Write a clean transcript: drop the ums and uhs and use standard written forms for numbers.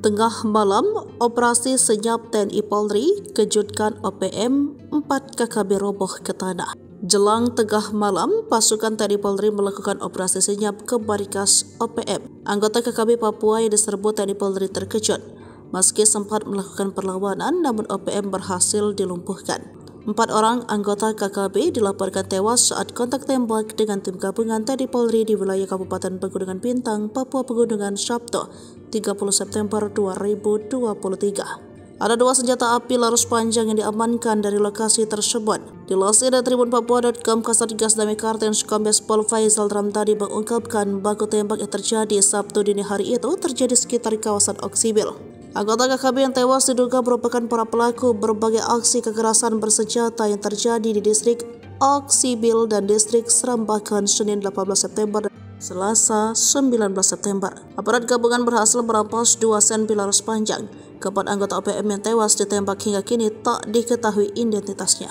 Tengah malam, operasi senyap TNI Polri kejutkan OPM, 4 KKB roboh ke tanah. Jelang tengah malam, pasukan TNI Polri melakukan operasi senyap ke markas OPM. Anggota KKB Papua yang diserbu TNI Polri terkejut. Meski sempat melakukan perlawanan, namun OPM berhasil dilumpuhkan. 4 orang anggota KKB dilaporkan tewas saat kontak tembak dengan tim gabungan TNI Polri di wilayah Kabupaten Pegunungan Bintang, Papua Pegunungan, Sabtu 30 September 2023. Ada 2 senjata api laras panjang yang diamankan dari lokasi tersebut. Dilansir dari tribunpapua.com, Kasatgas Damai Kartens Kombes Pol Faisal Ramdhani mengungkapkan baku tembak yang terjadi Sabtu dini hari itu terjadi sekitar kawasan Oksibil. Anggota KKB yang tewas diduga merupakan para pelaku berbagai aksi kekerasan bersenjata yang terjadi di distrik Oksibil dan distrik Serambakan Senin 18 September dan Selasa 19 September. Aparat gabungan berhasil merampas 2 senpi laras panjang. Keempat anggota OPM yang tewas ditembak hingga kini tak diketahui identitasnya.